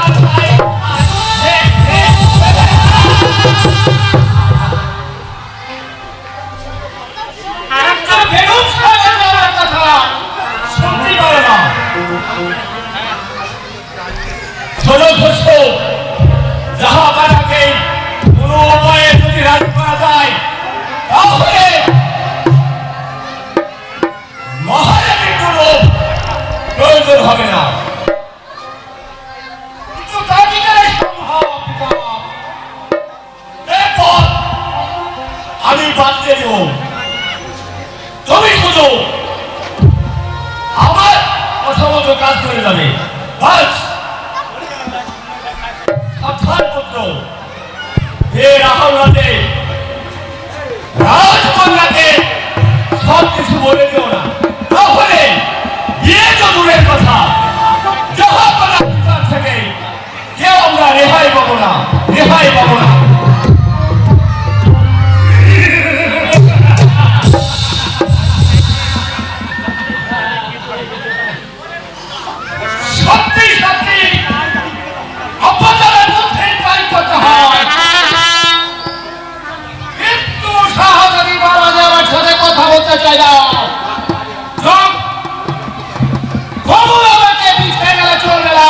ষোলো ঘোষক যাহা বাটাকে কোনো উপায়ে যদি রাজি করা যায় তাহলে মহারানীর কোনো প্রয়োজন হবে না। কিন্তু তা কি করে সম্ভব পিতা? এরপর আমি বাদ দিয়ে দেব। তুমি শুধু আমার কথা মতো কাজ করে যাবে। বাস সাবধানপুত্র হে রাহুলনাথে রাজকন্যাকে সব কিছু বলে দিও না, তাহলে বিয়ে তো দূরের কথা, যাহা করা বিচার থেকে কেউ আমরা রেহাই পাবো না, রেহাই পাবো না। সত্যি সত্যি অপচারের মধ্যে কাজ করতে হয়। কিন্তু শাহজাদি মহারাজ আমার সাথে কথা বলতে চাই না। কবুল আমাকে পিছিয়ে গেলে চলবে না।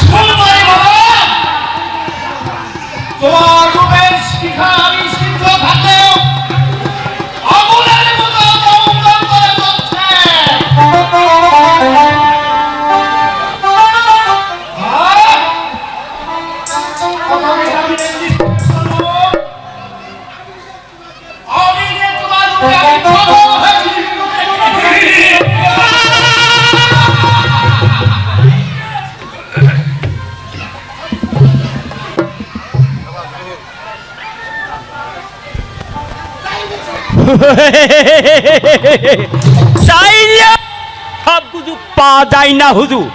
শুনবাই বাবা, তোমার রূপের শিখা আমি সিদ্ধ থাকলেও আগুনের মতো দমদম করে চলছে। আমি যে তোমার রূপে আমি পাগল হয়েছি। চাইলে সব কিছু পাওয়া যায় না হুজুর।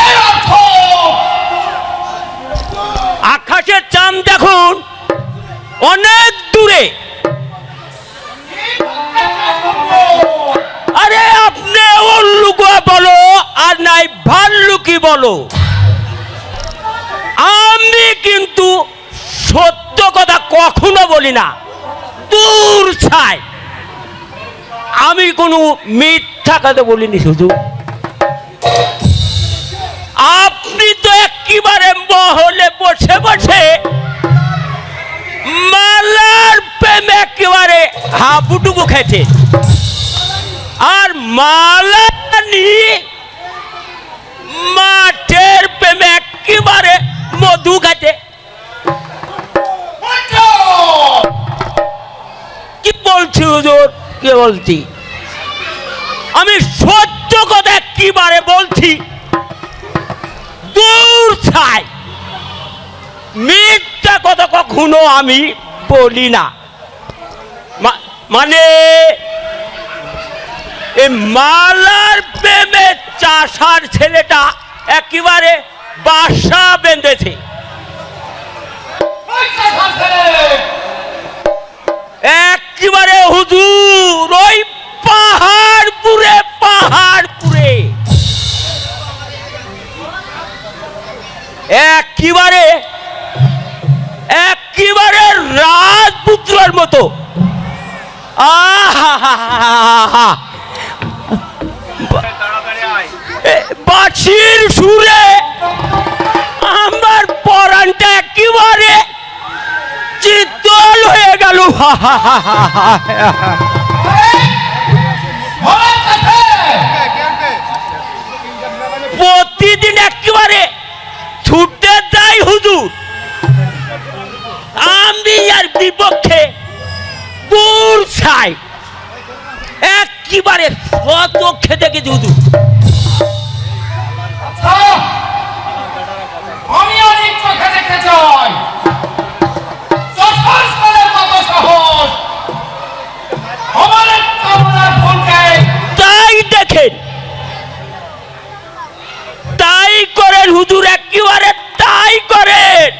এর অর্থ আকাশের চাঁদ দেখুন অনেক দূরে। আরে আপনি উল্লুকা বলো আর নাই ভাল্লুকি বলো, আর বলি না, দূর ছাই। আমি কোনো মিথ্যা কথা বলিনি শুধু। আপনি তো একেবারে মহলে বসে বসে মালার প্রেমে একেবারে হাবুডুবু খেতে, আর মালা নিয়ে মাঠের প্রেমে একেবারে মধু খাতে। কি বলছি হুজুর, কে বলছি? আমি সত্য কথা একেবারে বলছি, দূর ছাই। মিথ্যা কথা কখনো আমি বলি না। মানে এই মালার প্রেমে চাষার ছেলেটা একেবারে বাসা বেঁধেছে। একেবারে হুজুর ওই পাহাড়পুরে, পাহাড়পুরে একেবারে একেবারে রাজপুত্রের মতো। আহা, বাঁশির সুরে আমার পরাণটা একেবারে চিত্তল হয়ে গেল। প্রতিদিন একেবারে ছুটে যাই হুজুর, আমি আর বিপক্ষে দূর ছাই। একেবারে চোখে দেখেছি হুজুর। আমি অনেক চোখে দেখতে চাই। তাই দেখেন, তাই করেন হুজুর, একেবারে তাই করেন।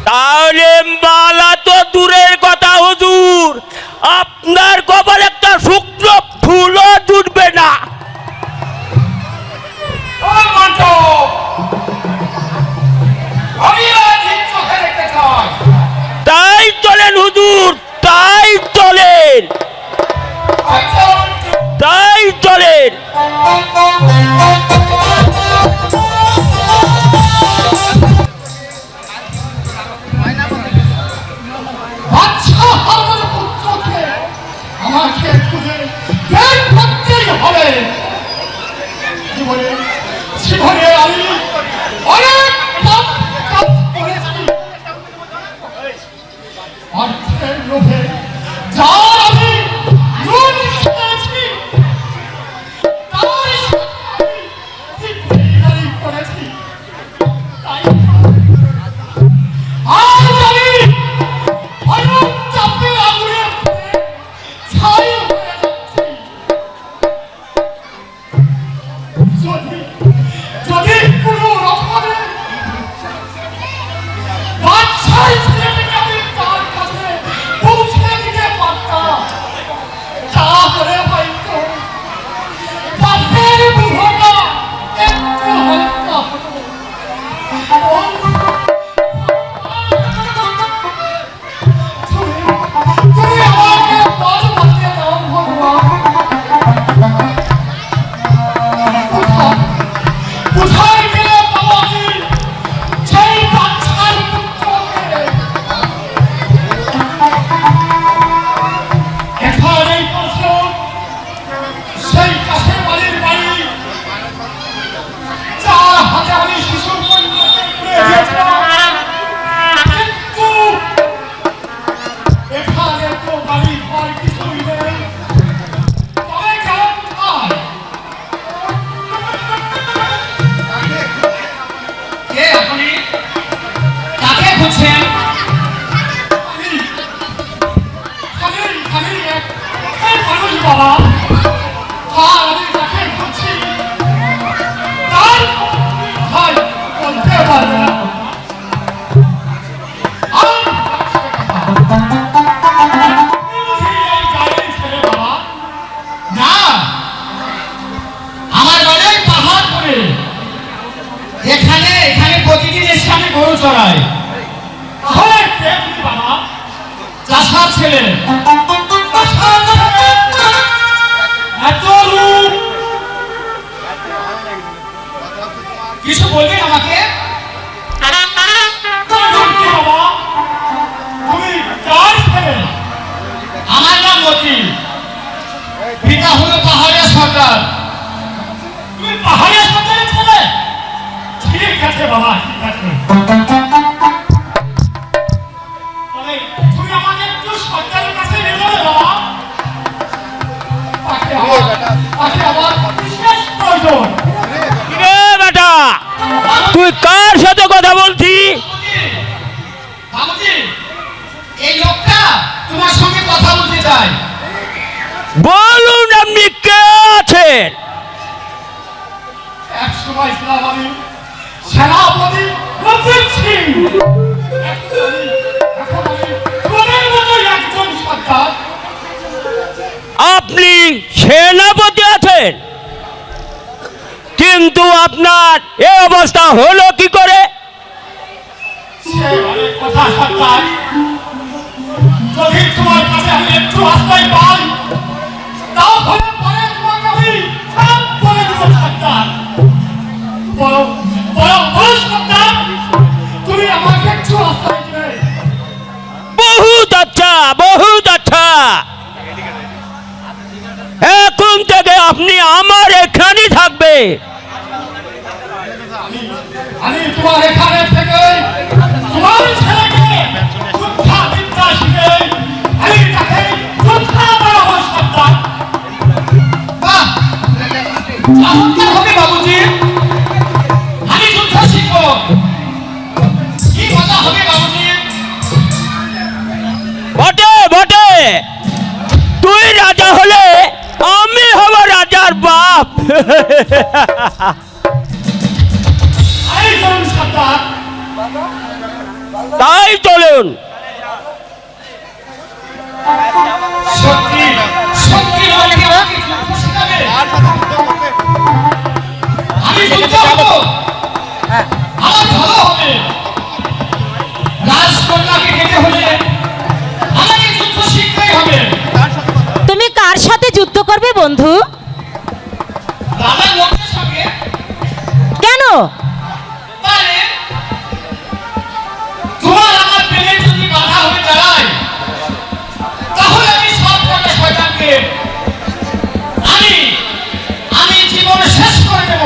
তাহলে মালা তো দূরের কথা হুজুর, আপনার কপালে একটা শুকনো ফুলও জুটবে না। তাই চলেন হুজুর, তাই চলেন, তাই চলেন। আমাকে খুঁজে বের করতেই হবে। জীবনে আমি অনেক পাপ কাজ করেছি। অর্থের লোভে যার আমি ঋণ খেয়েছি, তার সাথে আমি বেইমানি করেছি। তাই আজ আমি অনেক চাপে আগুনে ছাই হয়ে যাচ্ছি। যদি কোনো রকমে বাচ্চাই ছেলেটাকে আমি তার কাছে পৌঁছে দিতে পারতাম, তাহলে হয়তো পাশের বুড়োটা একটু হালকা হতো। তুমি আমাকে পথ বাঁচিয়ে দাও ভগবান। কোথায় গেলে বাবাজি সেই বাচ্চার পুত্রকে? এখানেই পাশে সেই কাছের বাড়ির বাড়ি, যার হাতে আমি শিশু কন্যাকে তুলে দিয়েছিলাম। কিন্তু এখানে তো বাড়ি ঘর কিছুই নেই। তবে কেন কোথায়? কে আপনি? কাকে খুঁজছেন? আমি এক মানুষ বাবা, আর আমি তাকে খুঁজছি। তার ভাই বলতে পারবে না। এই গাড়ি ছেড়ে বাবা। না, আমার বাড়ি পাহাড়পুরে। এখানে প্রতিদিন এসে আমি গরু চড়াই। চাষার ছেলে চাষার ছেলে, এত রূপ। কিছু বলবেন আমাকে? বাবা, তুমি কার ছেলে? আমার নাম মতি, পিতা হলো পাহাড়িয়া সরকার। তুমি পাহাড়িয়া সরকারের ছেলে? ঠিক আছে বাবা, ঠিক আছে। তবে তুমি আমাকে একটু সরকারের কাছে নিয়ে যাবে বাবা। তাকে আমার বিশেষ প্রয়োজন। বেটা, তুই কার সাথে কথা বলছি? বাবুজি, এই লোকটা তোমার সঙ্গে কথা বলতে চায়। বলুন আপনি কে আছেন? এক সময় ছিলাম আমি সেনাপতি রঞ্জিত সিং। এখন আমি তোমাদের মতোই একজন সরকার। আপনি সেনাপতি আছেন, কিন্তু আপনার এই অবস্থা হলো কি করে? সে অনেক কথা সরকার। যদি তোমার কাছে আমি একটু আশ্রয় পাই, তাহলে পরে তোমাকে আমি সব বলে দেবো সরকার। বলো বলো বলো সরকার, তুমি আমাকে একটু আশ্রয় দিবে। বহুত আচ্ছা, বহুত আচ্ছা। এখন থেকে আপনি আমার এখানেই থাকবে। আমি তোমার এখানে থেকে তোমার ছেলেকে যুদ্ধা বিদ্যা শিখে আমি তাকে যুদ্ধা বাড়াবো সরকার। বাহ, চমৎকার হবে বাবুজি। আমি যুদ্ধ শিখবো, কি মজা হবে বাবুজি। বটে বটে, তুই রাজা হলে আমি হব রাজার বাপ। এই চলুন সরকার। তাই চলুন। সত্যি সত্যি আমাকে যুদ্ধ শেখাবে? আমি যুদ্ধ হবো, আমার ভালো হবে। রাজকন্যাকে যেতে হলে আমাকে যুদ্ধ শিখতেই হবে। তুমি কার সাথে যুদ্ধ করবে বন্ধু? রাজার লোকের সঙ্গে। কেন? তাহলে তোমার আমার প্রেমে যদি বাধা হয়ে দাঁড়ায়, তাহলে আমি সব কটা শয়তানকে আমি আমি জীবনে শেষ করে দেব।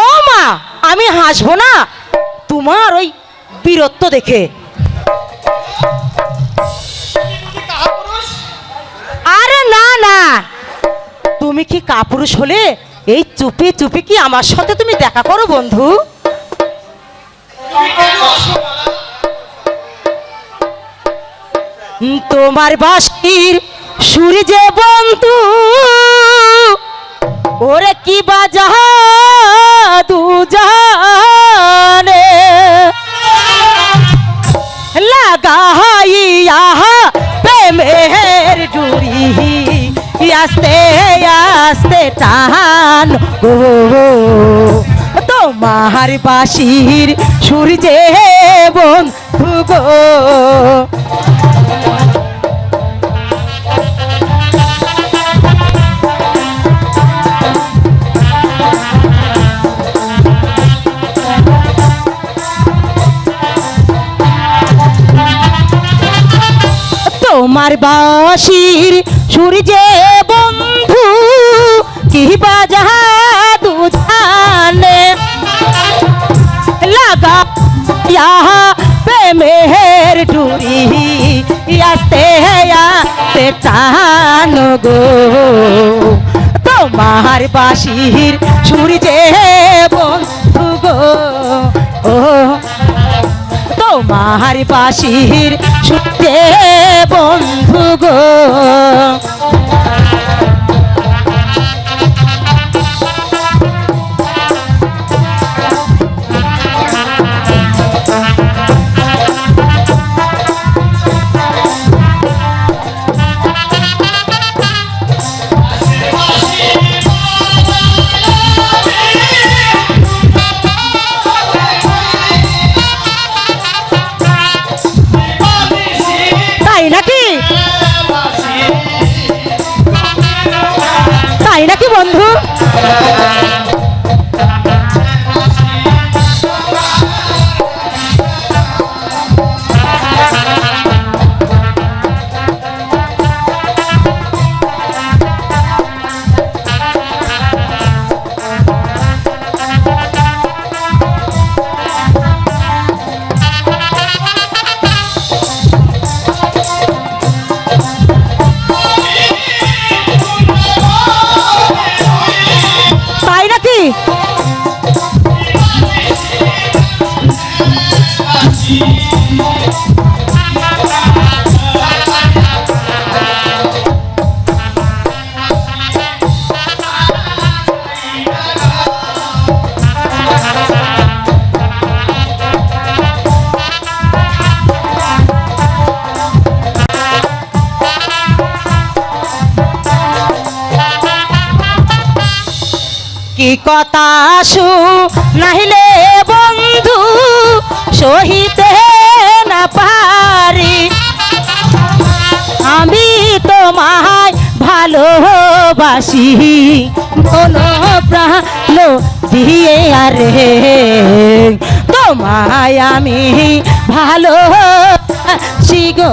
ও মা, আমি হাসবো না তোমার ওই বীরত্ব দেখে। আরে না না, তুমি কি কাপুরুষ হলে এই চুপি চুপি কি আমার সাথে তুমি দেখা করো বন্ধু? তুমি কেন আসো বালা? তোমার বাঁশির সুর যে বন্ধু, ওরে কি বাজা দু জানে লাগাইয়া প্রেমের ডুরি আস্তে আস্তে টান গো, তোমার বাঁশির সুর যে বন্ধু গো। তোমার বাঁশির সুর যে বন্ধু কি বাজা দু জানে লাগা প্রেমের ডুরি আস্তে আস্তে টান গো, তোমার বাঁশির সুর যে বন্ধু গো। ও তোমার বাঁশির সুর যে বন্ধু গো। বন্ধু। তাই নাকি? কি কথা নাহিলে বন্ধু সহিতে না পারি, আমি তোমায় ভালোবাসি কোন প্রাণ দিয়ে আরে, তোমায় আমি ভালোবাসি গো।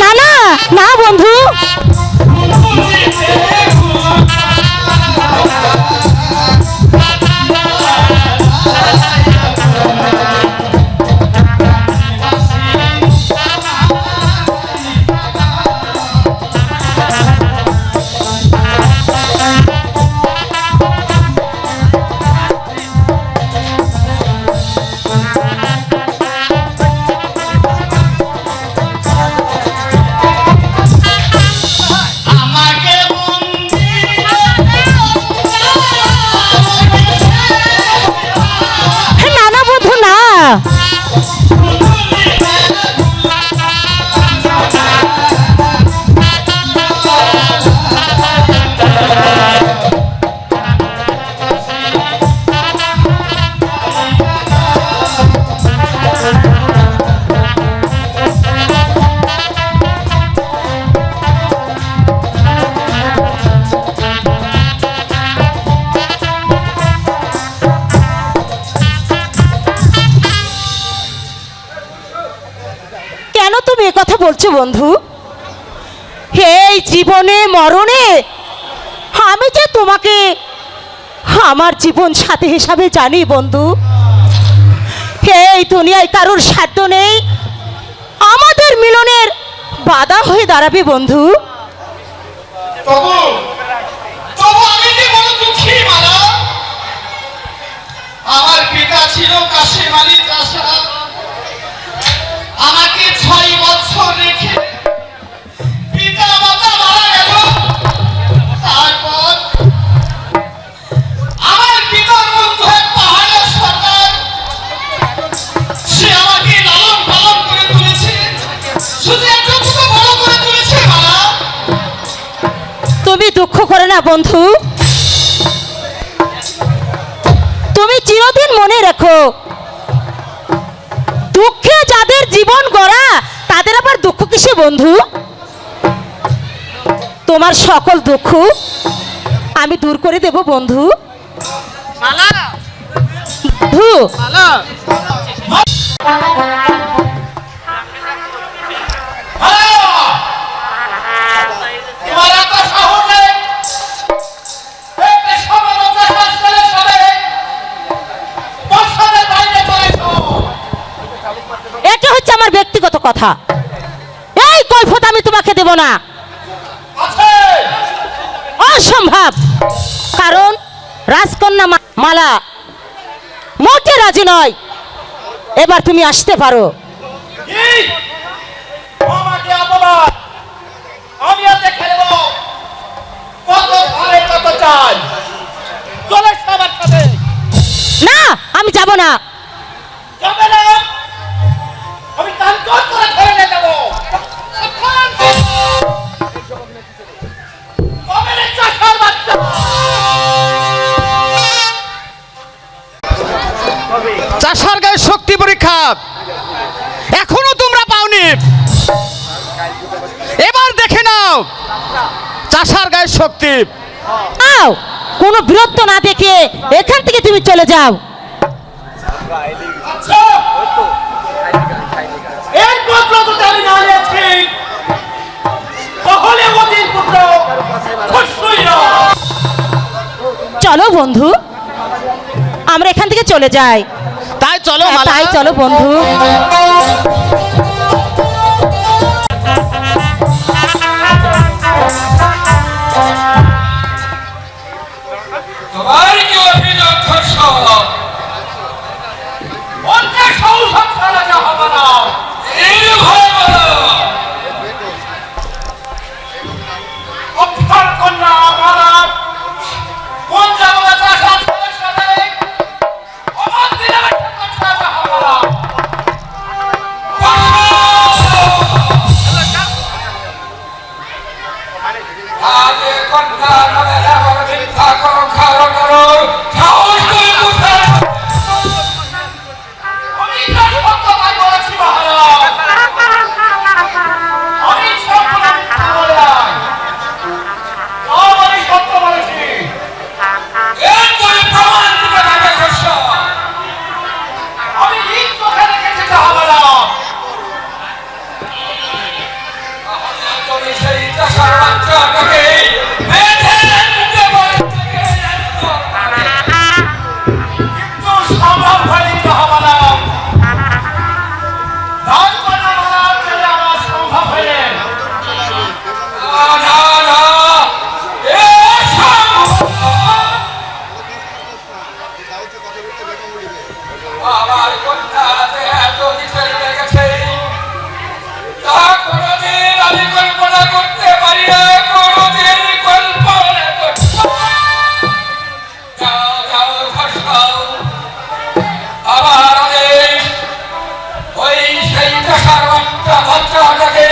না না না বন্ধু, না না বন্ধু না। কেন তুমি এ কথা বলছো বন্ধু? এই জীবনে মরণে আমি যে তোমাকে আমার জীবন সাথী হিসাবে জানি বন্ধু। এই দুনিয়ায় কারোর সাধ্য নেই আমাদের মিলনের বাধা হয়ে দাঁড়াবে বন্ধু। তবু তবু আমি যে বড় দুঃখী মালা, আমার পিতা ছিল কাশিম আলী চাষা, আমাকে 6 বছর রেখে পিতা মাতা মারা গেল। তারপর আমার পিতার বন্ধু এক পাহাড়ের সরকার, সে আমাকে লালন পালন করে তুলেছে, শুধু একটু বড় করে তুলেছে মালা। তুমি দুঃখ করে না বন্ধু, তুমি চিরদিন মনে রেখো দুঃখে যাদের জীবন গড়া তাদের আবার দুঃখ কিসে বন্ধু? তোমার সকল দুঃখ আমি দূর করে দেব বন্ধু। বন্ধু তোমার এত সাহস নেই? একটা সমালোচনা শেষ করে সবে বর্ষাদের বাইরে চলেছো। এটা হচ্ছে আমার ব্যক্তিগত কথা, এই কৈফত আমি তোমাকে দেব না, আছে অসম্ভব। কারণ রাজকন্যা মালা মোটে রাজি নয়। এবার তুমি আসতে পারো। কি? আমাকে অপমান, আমি আর দেখে নেব কত ভালো কত চাই। চলে আমার সাথে। না আমি যাব না। যাবে না? সন্তান তোর করে ধরে নিয়ে যাবো। তবে রে চাষার বাচ্চা। চাষার গায়ে শক্তি পরীক্ষা এখনো তোমরা পাওনি, এবার দেখে নাও চাষার গায়ে শক্তি। আও, কোনো বিরক্ত না দেখে এখান থেকে তুমি চলে যাও। আচ্ছা, এই পুত্র যদি আমি না নিয়েছি তাহলে অতির পুত্র খুশই না। চলো বন্ধু, আমরা এখান থেকে চলে যাই। তাই চলো মালা। তাই চলো বন্ধু। তোমার কি অভিযোগ ধর্ষণ? অন্য সংসার ছাড়া যা হবে না। এই ভয় বলো। অক্ষর কন্যা আমার কোন যাবো চাষার ছেলের সাথে আমার দিনে কথা যা হবে না। আগে কন্যা নামে এমন মিথ্যা করো খাওয়া করো সাহস করে কোথায়? আমি তার সত্যতাই বলেছি মহারাজ। আমি সত্য বলে নাই। আমি সত্য বলেছি। এর তুমি প্রমাণ দিতে থাকে ধর্ষণ। আমি নিজ চোখে দেখেছি যা হবে না। তাহলে তুমি সেই চাষার বাচ্চাটাকে বেঁধে নিতে পারো। কিন্তু সম্ভব হয়নি যা হবে না। রাজকন্যা মারা ছেলে আমার সম্ভব হয়নি। না না এ আমার কন্যাতে এত কিছু লেগেছে তা কোনোদিন আমি কল্পনা করতে পারি না, কোনোদিন কল্পনা করতে যাও যাও ভাসাও আমার আদেশ ওই সেই চাষার বাচ্চাটাকে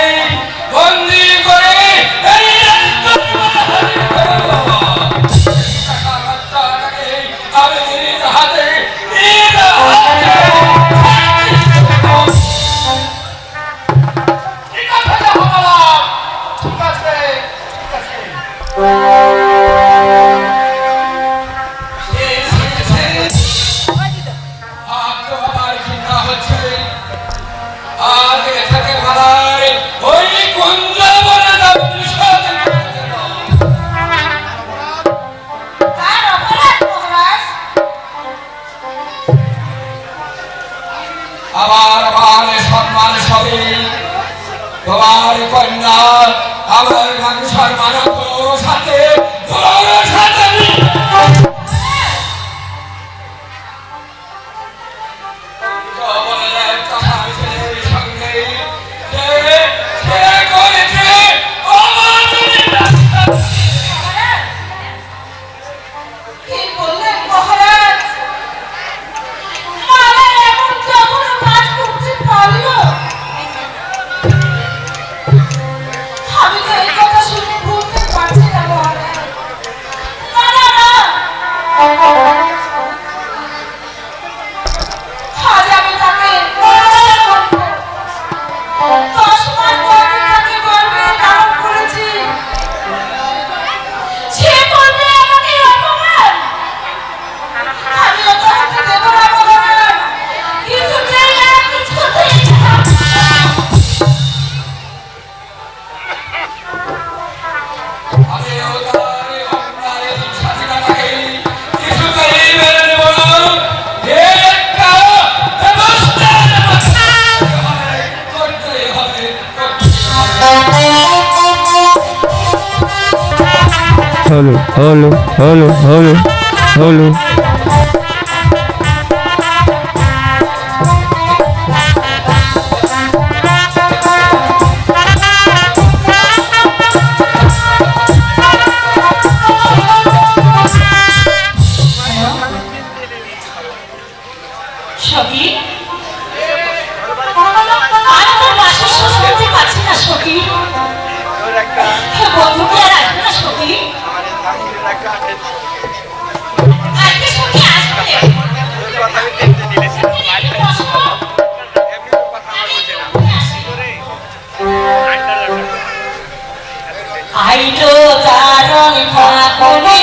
বন্দি করে এই চাষার বাচ্চাটাকে আমি নিজ হাতে ঠিক আছে যা হবে না। ঠিক আছে, ঠিক আছে। আমার চিন্তা হচ্ছে আগে থেকে ভাড়ায় ওই কুঞ্জ বলে তার অপরাধ মহারাজ। আমার মানে সম্মান সবে তোমার কন্যা আমার মান সম্মান সাথে তোর সাথে কি বললেন মহারাজ? মালা এমন যখন কাজ করতে পারলো, আমি তো এই কথা শুনে ভুলতে পারছি না মহারাজ। না না না, আজ আমি তাকে মহারাজ বলবো। 10 মাস ধরে তাকে গর্ভে ধারণ করেছি। সে করবে আমাকে অপমান। আমি ওকে হাতে দেবো না মহারাজ। কিছুতেই না, কিছুতেই না। আমি ওদের অন্যায় স্বাধীনতাকে কিছুতেই মেনে নেব না। এর একটা ব্যবস্থা করতেই হবে, করতেই হবে। হলো হলো হলো হলো হলো সখী আমি তোর বাসের শেষ করতে পারছি না সখী। বন্ধুকে আর আসবে না সখী। আজকে সখী আসবে। আইলো দারুণ ফাগুনে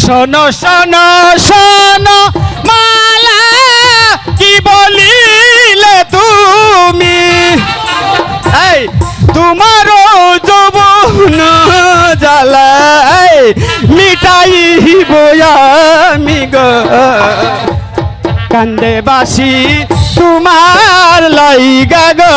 শোনো শোনো শোনো মালা কি বলিলে তুমি এই তোমারও যৌবন জ্বালায় মিটাইব আমি গো কান্দে বাসি তোমার লাইগা গো